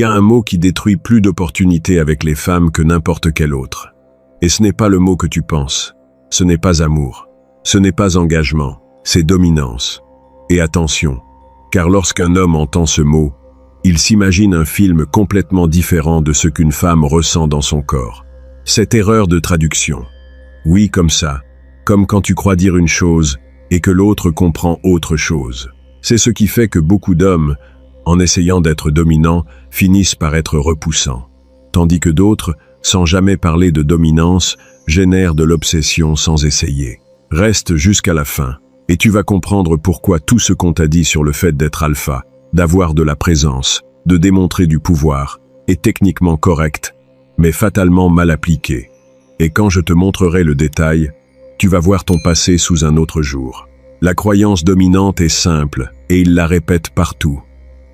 y a un mot qui détruit plus d'opportunités avec les femmes que n'importe quel autre. Et ce n'est pas le mot que tu penses. Ce n'est pas amour. Ce n'est pas engagement. C'est dominance. Et attention, car lorsqu'un homme entend ce mot, il s'imagine un film complètement différent de ce qu'une femme ressent dans son corps. Cette erreur de traduction. Oui, comme ça. Comme quand tu crois dire une chose et que l'autre comprend autre chose. C'est ce qui fait que beaucoup d'hommes, en essayant d'être dominants, finissent par être repoussants. Tandis que d'autres, sans jamais parler de dominance, génèrent de l'obsession sans essayer. Reste jusqu'à la fin, et tu vas comprendre pourquoi tout ce qu'on t'a dit sur le fait d'être alpha, d'avoir de la présence, de démontrer du pouvoir, est techniquement correct, mais fatalement mal appliqué. Et quand je te montrerai le détail, tu vas voir ton passé sous un autre jour. La croyance dominante est simple, et ils la répètent partout.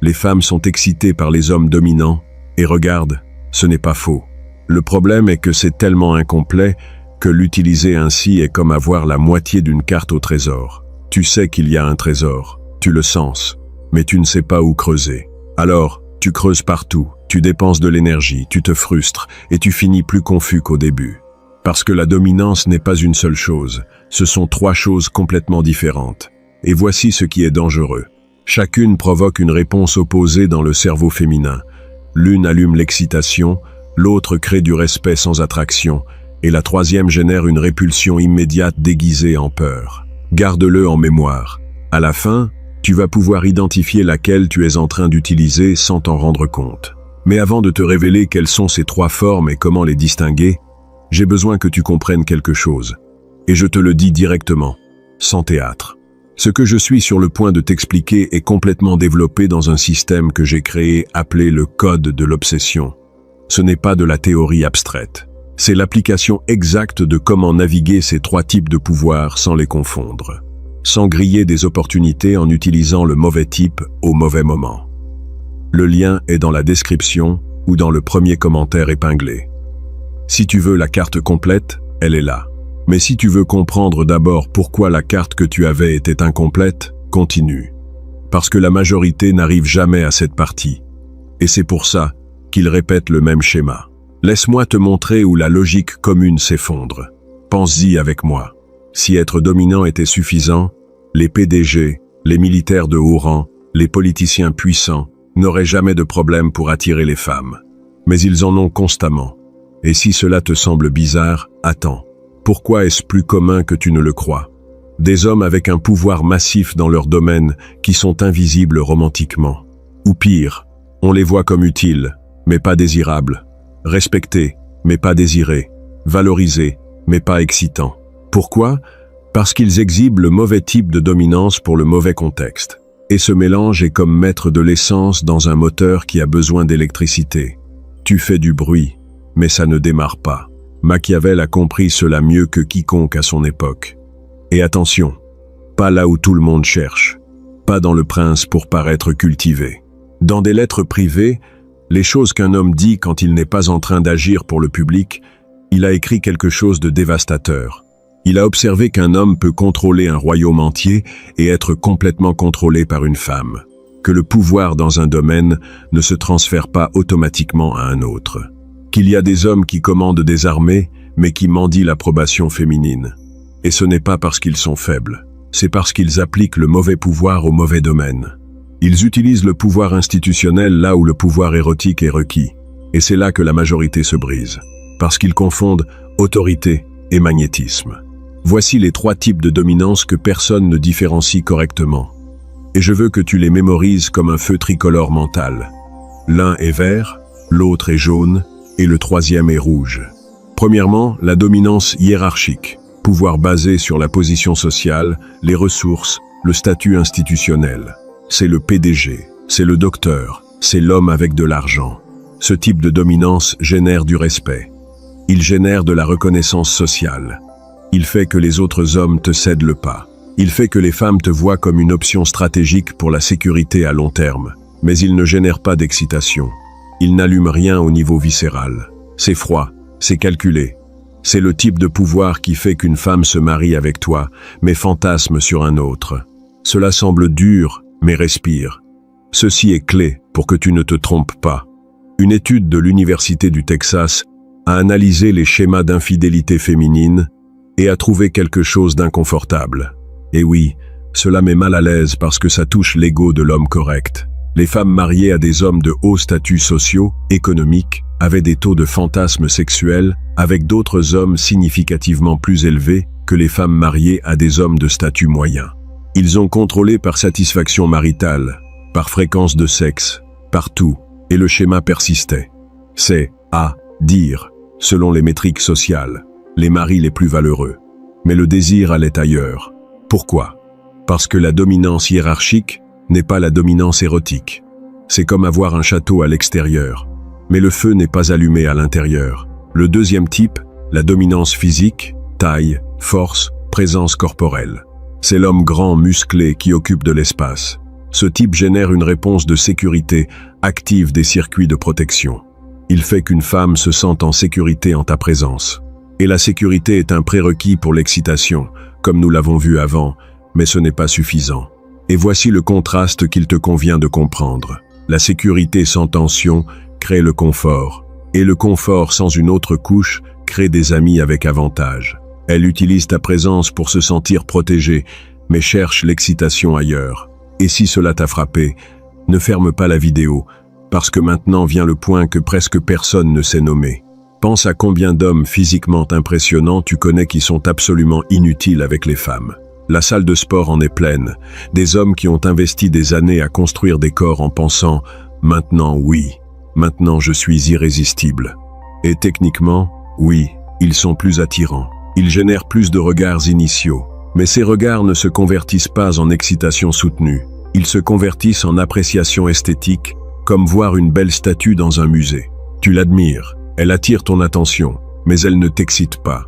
Les femmes sont excitées par les hommes dominants, et regarde, ce n'est pas faux. Le problème est que c'est tellement incomplet que l'utiliser ainsi est comme avoir la moitié d'une carte au trésor. Tu sais qu'il y a un trésor, tu le sens, mais tu ne sais pas où creuser. Alors, tu creuses partout, tu dépenses de l'énergie, tu te frustres, et tu finis plus confus qu'au début. Parce que la dominance n'est pas une seule chose, ce sont trois choses complètement différentes. Et voici ce qui est dangereux. Chacune provoque une réponse opposée dans le cerveau féminin. L'une allume l'excitation, l'autre crée du respect sans attraction, et la troisième génère une répulsion immédiate déguisée en peur. Garde-le en mémoire. À la fin, tu vas pouvoir identifier laquelle tu es en train d'utiliser sans t'en rendre compte. Mais avant de te révéler quelles sont ces trois formes et comment les distinguer, j'ai besoin que tu comprennes quelque chose. Et je te le dis directement, sans théâtre. Ce que je suis sur le point de t'expliquer est complètement développé dans un système que j'ai créé appelé le code de l'obsession. Ce n'est pas de la théorie abstraite. C'est l'application exacte de comment naviguer ces trois types de pouvoirs sans les confondre. Sans griller des opportunités en utilisant le mauvais type au mauvais moment. Le lien est dans la description ou dans le premier commentaire épinglé. Si tu veux la carte complète, elle est là. Mais si tu veux comprendre d'abord pourquoi la carte que tu avais était incomplète, continue. Parce que la majorité n'arrive jamais à cette partie. Et c'est pour ça qu'ils répètent le même schéma. Laisse-moi te montrer où la logique commune s'effondre. Pense-y avec moi. Si être dominant était suffisant, les PDG, les militaires de haut rang, les politiciens puissants n'auraient jamais de problème pour attirer les femmes. Mais ils en ont constamment. Et si cela te semble bizarre, attends. Pourquoi est-ce plus commun que tu ne le crois? Des hommes avec un pouvoir massif dans leur domaine qui sont invisibles romantiquement. Ou pire, on les voit comme utiles, mais pas désirables. Respectés, mais pas désirés. Valorisés, mais pas excitants. Pourquoi? Parce qu'ils exhibent le mauvais type de dominance pour le mauvais contexte. Et ce mélange est comme mettre de l'essence dans un moteur qui a besoin d'électricité. Tu fais du bruit, mais ça ne démarre pas. Machiavel a compris cela mieux que quiconque à son époque. Et attention, pas là où tout le monde cherche, pas dans Le Prince pour paraître cultivé. Dans des lettres privées, les choses qu'un homme dit quand il n'est pas en train d'agir pour le public, il a écrit quelque chose de dévastateur. Il a observé qu'un homme peut contrôler un royaume entier et être complètement contrôlé par une femme, que le pouvoir dans un domaine ne se transfère pas automatiquement à un autre. Qu'il y a des hommes qui commandent des armées, mais qui mendient l'approbation féminine. Et ce n'est pas parce qu'ils sont faibles, c'est parce qu'ils appliquent le mauvais pouvoir au mauvais domaine. Ils utilisent le pouvoir institutionnel là où le pouvoir érotique est requis. Et c'est là que la majorité se brise, parce qu'ils confondent autorité et magnétisme. Voici les trois types de dominance que personne ne différencie correctement. Et je veux que tu les mémorises comme un feu tricolore mental. L'un est vert, l'autre est jaune, et le troisième est rouge. Premièrement, la dominance hiérarchique, pouvoir basé sur la position sociale, les ressources, le statut institutionnel. C'est le PDG, c'est le docteur, c'est l'homme avec de l'argent. Ce type de dominance génère du respect. Il génère de la reconnaissance sociale. Il fait que les autres hommes te cèdent le pas. Il fait que les femmes te voient comme une option stratégique pour la sécurité à long terme. Mais il ne génère pas d'excitation. Il n'allume rien au niveau viscéral. C'est froid, c'est calculé. C'est le type de pouvoir qui fait qu'une femme se marie avec toi, mais fantasme sur un autre. Cela semble dur, mais respire. Ceci est clé pour que tu ne te trompes pas. Une étude de l'Université du Texas a analysé les schémas d'infidélité féminine et a trouvé quelque chose d'inconfortable. Et oui, cela met mal à l'aise parce que ça touche l'ego de l'homme correct. Les femmes mariées à des hommes de haut statut socio, économique, avaient des taux de fantasmes sexuels avec d'autres hommes significativement plus élevés que les femmes mariées à des hommes de statut moyen. Ils ont contrôlé par satisfaction maritale, par fréquence de sexe, partout, et le schéma persistait. C'est, à dire, selon les métriques sociales, les maris les plus valeureux. Mais le désir allait ailleurs. Pourquoi? Parce que la dominance hiérarchique n'est pas la dominance érotique. C'est comme avoir un château à l'extérieur, mais le feu n'est pas allumé à l'intérieur. Le deuxième type, la dominance physique, taille, force, présence corporelle. C'est l'homme grand, musclé, qui occupe de l'espace. Ce type génère une réponse de sécurité, active des circuits de protection. Il fait qu'une femme se sente en sécurité en ta présence. Et la sécurité est un prérequis pour l'excitation, comme nous l'avons vu avant, mais ce n'est pas suffisant. Et voici le contraste qu'il te convient de comprendre. La sécurité sans tension crée le confort, et le confort sans une autre couche crée des amis avec avantage. Elle utilise ta présence pour se sentir protégée, mais cherche l'excitation ailleurs. Et si cela t'a frappé, ne ferme pas la vidéo, parce que maintenant vient le point que presque personne ne sait nommer. Pense à combien d'hommes physiquement impressionnants tu connais qui sont absolument inutiles avec les femmes. La salle de sport en est pleine, des hommes qui ont investi des années à construire des corps en pensant « maintenant oui, maintenant je suis irrésistible ». Et techniquement, oui, ils sont plus attirants. Ils génèrent plus de regards initiaux. Mais ces regards ne se convertissent pas en excitation soutenue. Ils se convertissent en appréciation esthétique, comme voir une belle statue dans un musée. Tu l'admires, elle attire ton attention, mais elle ne t'excite pas.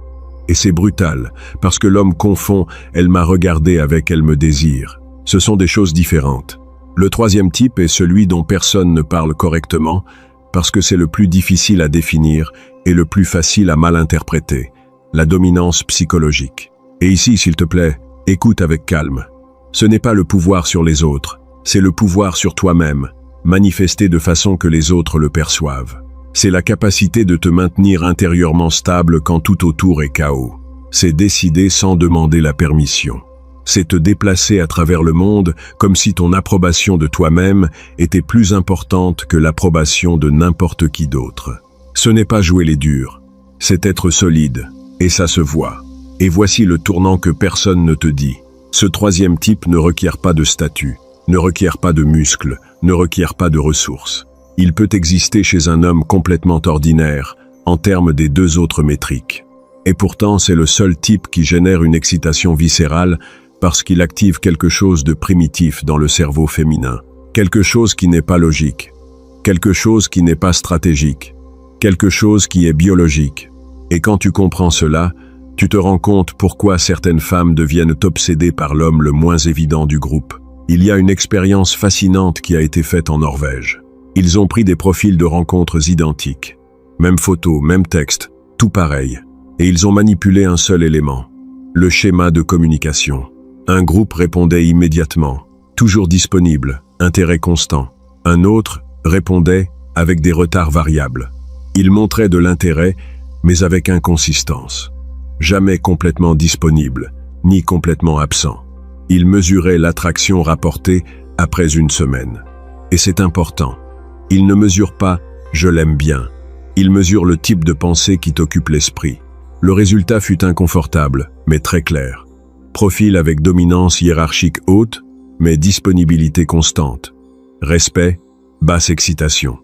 Et c'est brutal, parce que l'homme confond « elle m'a regardé » avec « elle me désire ». Ce sont des choses différentes. Le troisième type est celui dont personne ne parle correctement, parce que c'est le plus difficile à définir et le plus facile à mal interpréter, la dominance psychologique. Et ici, s'il te plaît, écoute avec calme. Ce n'est pas le pouvoir sur les autres, c'est le pouvoir sur toi-même, manifesté de façon que les autres le perçoivent. C'est la capacité de te maintenir intérieurement stable quand tout autour est chaos. C'est décider sans demander la permission. C'est te déplacer à travers le monde comme si ton approbation de toi-même était plus importante que l'approbation de n'importe qui d'autre. Ce n'est pas jouer les durs, c'est être solide, et ça se voit. Et voici le tournant que personne ne te dit. Ce troisième type ne requiert pas de statut, ne requiert pas de muscles, ne requiert pas de ressources. Il peut exister chez un homme complètement ordinaire, en termes des deux autres métriques. Et pourtant, c'est le seul type qui génère une excitation viscérale parce qu'il active quelque chose de primitif dans le cerveau féminin. Quelque chose qui n'est pas logique, quelque chose qui n'est pas stratégique, quelque chose qui est biologique. Et quand tu comprends cela, tu te rends compte pourquoi certaines femmes deviennent obsédées par l'homme le moins évident du groupe. Il y a une expérience fascinante qui a été faite en Norvège. Ils ont pris des profils de rencontres identiques. Même photo, même texte, tout pareil. Et ils ont manipulé un seul élément, le schéma de communication. Un groupe répondait immédiatement, toujours disponible, intérêt constant. Un autre répondait avec des retards variables. Ils montraient de l'intérêt, mais avec inconsistance. Jamais complètement disponible, ni complètement absent. Ils mesuraient l'attraction rapportée après une semaine. Et c'est important. Ils ne mesurent pas « je l'aime bien ». Ils mesurent le type de pensée qui t'occupe l'esprit. Le résultat fut inconfortable, mais très clair. Profil avec dominance hiérarchique haute, mais disponibilité constante. Respect, basse excitation.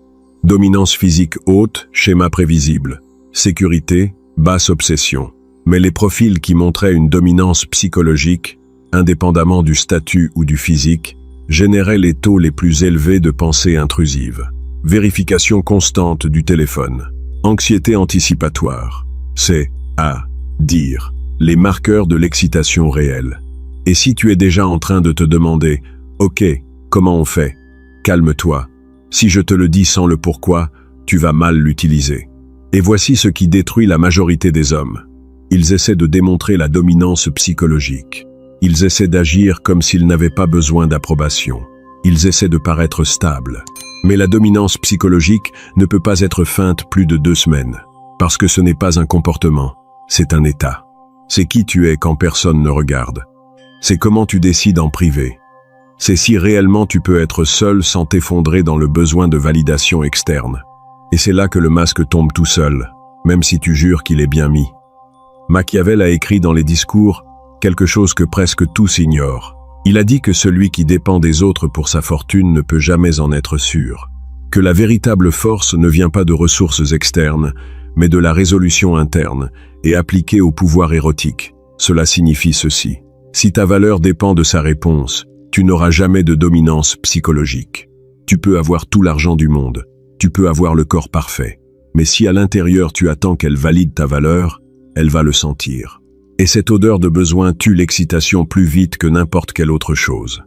Dominance physique haute, schéma prévisible. Sécurité, basse obsession. Mais les profils qui montraient une dominance psychologique, indépendamment du statut ou du physique, généraient les taux les plus élevés de pensée intrusive. Vérification constante du téléphone. Anxiété anticipatoire. C'est, à dire, les marqueurs de l'excitation réelle. Et si tu es déjà en train de te demander « Ok, comment on fait ?» Calme-toi. Si je te le dis sans le pourquoi, tu vas mal l'utiliser. Et voici ce qui détruit la majorité des hommes. Ils essaient de démontrer la dominance psychologique. Ils essaient d'agir comme s'ils n'avaient pas besoin d'approbation. Ils essaient de paraître stables. Mais la dominance psychologique ne peut pas être feinte plus de 2 semaines. Parce que ce n'est pas un comportement, c'est un état. C'est qui tu es quand personne ne regarde. C'est comment tu décides en privé. C'est si réellement tu peux être seul sans t'effondrer dans le besoin de validation externe. Et c'est là que le masque tombe tout seul, même si tu jures qu'il est bien mis. Machiavel a écrit dans les discours quelque chose que presque tous ignorent. Il a dit que celui qui dépend des autres pour sa fortune ne peut jamais en être sûr. Que la véritable force ne vient pas de ressources externes, mais de la résolution interne, et appliquée au pouvoir érotique. Cela signifie ceci. Si ta valeur dépend de sa réponse, tu n'auras jamais de dominance psychologique. Tu peux avoir tout l'argent du monde, tu peux avoir le corps parfait, mais si à l'intérieur tu attends qu'elle valide ta valeur, elle va le sentir. Et cette odeur de besoin tue l'excitation plus vite que n'importe quelle autre chose.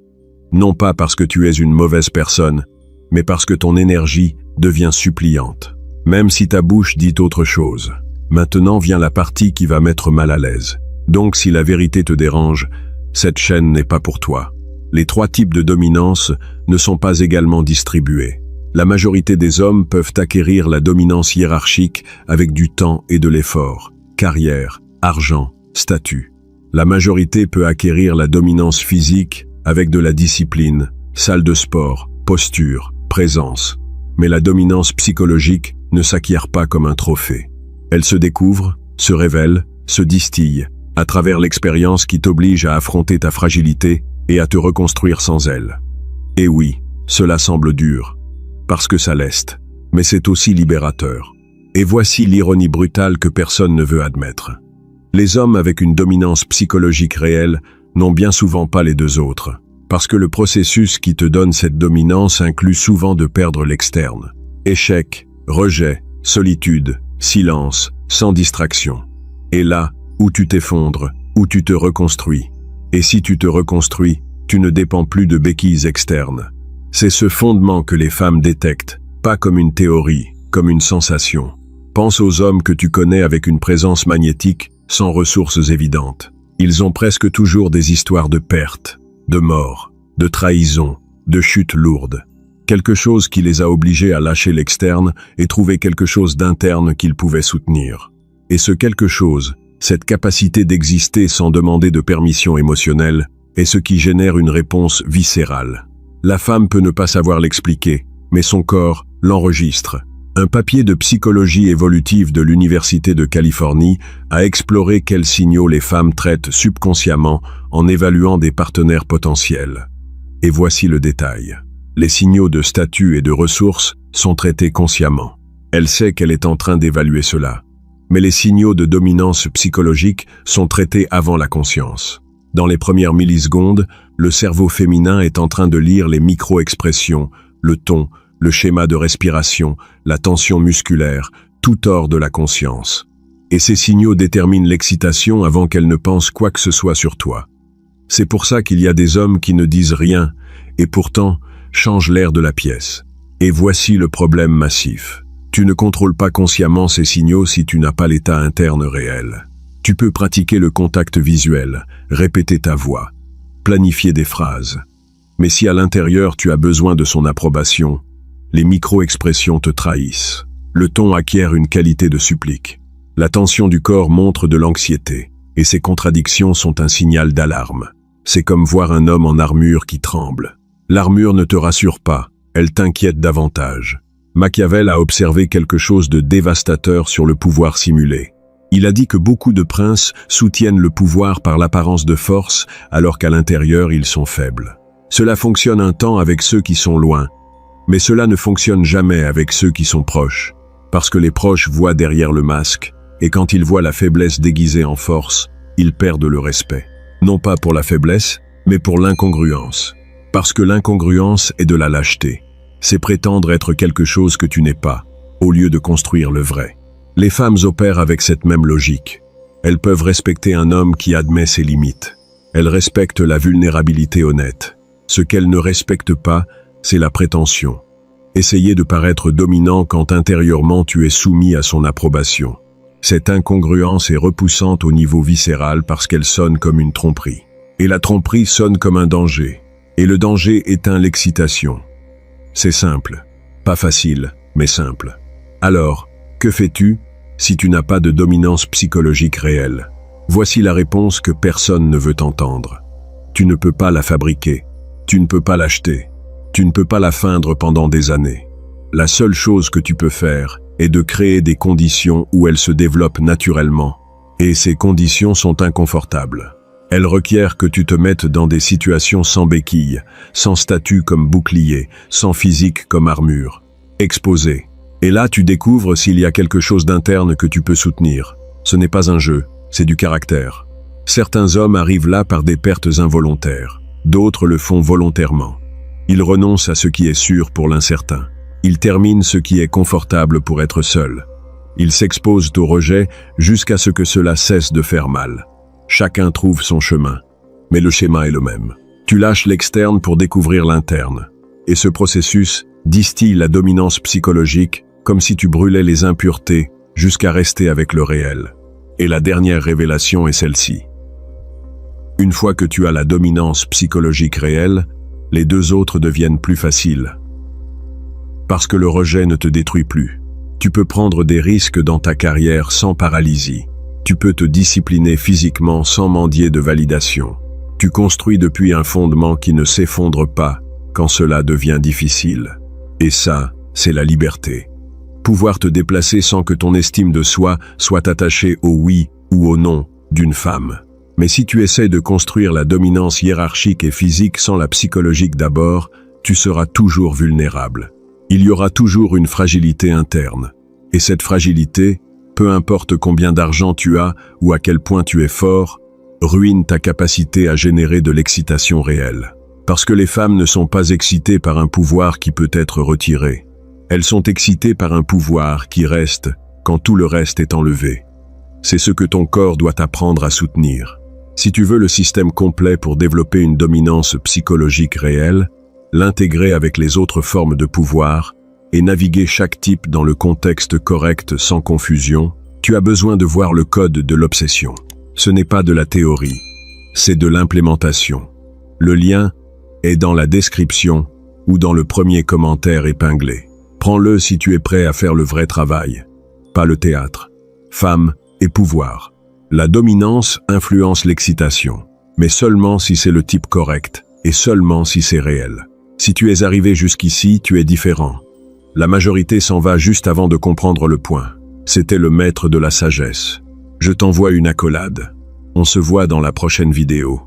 Non pas parce que tu es une mauvaise personne, mais parce que ton énergie devient suppliante. Même si ta bouche dit autre chose. Maintenant vient la partie qui va mettre mal à l'aise. Donc si la vérité te dérange, cette chaîne n'est pas pour toi. Les 3 types de dominance ne sont pas également distribués. La majorité des hommes peuvent acquérir la dominance hiérarchique avec du temps et de l'effort, carrière, argent, statut. La majorité peut acquérir la dominance physique avec de la discipline, salle de sport, posture, présence. Mais la dominance psychologique ne s'acquiert pas comme un trophée. Elle se découvre, se révèle, se distille, à travers l'expérience qui t'oblige à affronter ta fragilité et à te reconstruire sans elle. Et oui, cela semble dur, parce que ça leste, mais c'est aussi libérateur. Et voici l'ironie brutale que personne ne veut admettre. Les hommes avec une dominance psychologique réelle n'ont bien souvent pas les 2 autres, parce que le processus qui te donne cette dominance inclut souvent de perdre l'externe. Échec, rejet, solitude, silence, sans distraction. Et là, où tu t'effondres, où tu te reconstruis. Et si tu te reconstruis, tu ne dépends plus de béquilles externes. C'est ce fondement que les femmes détectent, pas comme une théorie, comme une sensation. Pense aux hommes que tu connais avec une présence magnétique, sans ressources évidentes. Ils ont presque toujours des histoires de perte, de mort, de trahison, de chute lourde. Quelque chose qui les a obligés à lâcher l'externe et trouver quelque chose d'interne qu'ils pouvaient soutenir. Et ce quelque chose, cette capacité d'exister sans demander de permission émotionnelle, est ce qui génère une réponse viscérale. La femme peut ne pas savoir l'expliquer, mais son corps l'enregistre. Un papier de psychologie évolutive de l'Université de Californie a exploré quels signaux les femmes traitent subconsciemment en évaluant des partenaires potentiels. Et voici le détail. Les signaux de statut et de ressources sont traités consciemment. Elle sait qu'elle est en train d'évaluer cela. Mais les signaux de dominance psychologique sont traités avant la conscience. Dans les premières millisecondes, le cerveau féminin est en train de lire les micro-expressions, le ton, le schéma de respiration, la tension musculaire, tout hors de la conscience. Et ces signaux déterminent l'excitation avant qu'elle ne pense quoi que ce soit sur toi. C'est pour ça qu'il y a des hommes qui ne disent rien, et pourtant changent l'air de la pièce. Et voici le problème massif. Tu ne contrôles pas consciemment ces signaux si tu n'as pas l'état interne réel. Tu peux pratiquer le contact visuel, répéter ta voix, planifier des phrases. Mais si à l'intérieur tu as besoin de son approbation, les micro-expressions te trahissent. Le ton acquiert une qualité de supplique. La tension du corps montre de l'anxiété, et ces contradictions sont un signal d'alarme. C'est comme voir un homme en armure qui tremble. L'armure ne te rassure pas, elle t'inquiète davantage. Machiavel a observé quelque chose de dévastateur sur le pouvoir simulé. Il a dit que beaucoup de princes soutiennent le pouvoir par l'apparence de force, alors qu'à l'intérieur ils sont faibles. Cela fonctionne un temps avec ceux qui sont loin, mais cela ne fonctionne jamais avec ceux qui sont proches, parce que les proches voient derrière le masque, et quand ils voient la faiblesse déguisée en force, ils perdent le respect. Non pas pour la faiblesse, mais pour l'incongruence. Parce que l'incongruence est de la lâcheté. C'est prétendre être quelque chose que tu n'es pas, au lieu de construire le vrai. Les femmes opèrent avec cette même logique. Elles peuvent respecter un homme qui admet ses limites. Elles respectent la vulnérabilité honnête. Ce qu'elles ne respectent pas, c'est la prétention. Essayer de paraître dominant quand intérieurement tu es soumis à son approbation. Cette incongruence est repoussante au niveau viscéral parce qu'elle sonne comme une tromperie. Et la tromperie sonne comme un danger. Et le danger éteint l'excitation. C'est simple. Pas facile, mais simple. Alors, que fais-tu si tu n'as pas de dominance psychologique réelle? Voici la réponse que personne ne veut entendre. Tu ne peux pas la fabriquer. Tu ne peux pas l'acheter. Tu ne peux pas la feindre pendant des années. La seule chose que tu peux faire est de créer des conditions où elle se développe naturellement. Et ces conditions sont inconfortables. Elles requièrent que tu te mettes dans des situations sans béquilles, sans statut comme bouclier, sans physique comme armure. Exposé. Et là, tu découvres s'il y a quelque chose d'interne que tu peux soutenir. Ce n'est pas un jeu, c'est du caractère. Certains hommes arrivent là par des pertes involontaires. D'autres le font volontairement. Ils renoncent à ce qui est sûr pour l'incertain. Ils terminent ce qui est confortable pour être seuls. Ils s'exposent au rejet jusqu'à ce que cela cesse de faire mal. Chacun trouve son chemin, mais le schéma est le même. Tu lâches l'externe pour découvrir l'interne. Et ce processus distille la dominance psychologique comme si tu brûlais les impuretés jusqu'à rester avec le réel. Et la dernière révélation est celle-ci. Une fois que tu as la dominance psychologique réelle, les deux autres deviennent plus faciles. Parce que le rejet ne te détruit plus. Tu peux prendre des risques dans ta carrière sans paralysie. Tu peux te discipliner physiquement sans mendier de validation. Tu construis depuis un fondement qui ne s'effondre pas quand cela devient difficile. Et ça, c'est la liberté. Pouvoir te déplacer sans que ton estime de soi soit attachée au oui ou au non d'une femme. Mais si tu essaies de construire la dominance hiérarchique et physique sans la psychologique d'abord, tu seras toujours vulnérable. Il y aura toujours une fragilité interne. Et cette fragilité, peu importe combien d'argent tu as ou à quel point tu es fort, ruine ta capacité à générer de l'excitation réelle. Parce que les femmes ne sont pas excitées par un pouvoir qui peut être retiré. Elles sont excitées par un pouvoir qui reste quand tout le reste est enlevé. C'est ce que ton corps doit apprendre à soutenir. Si tu veux le système complet pour développer une dominance psychologique réelle, l'intégrer avec les autres formes de pouvoir, et naviguer chaque type dans le contexte correct sans confusion, tu as besoin de voir le code de l'obsession. Ce n'est pas de la théorie, c'est de l'implémentation. Le lien est dans la description ou dans le premier commentaire épinglé. Prends-le si tu es prêt à faire le vrai travail, pas le théâtre. Femme et pouvoir. La dominance influence l'excitation, mais seulement si c'est le type correct et seulement si c'est réel. Si tu es arrivé jusqu'ici, tu es différent. La majorité s'en va juste avant de comprendre le point. C'était le maître de la sagesse. Je t'envoie une accolade. On se voit dans la prochaine vidéo.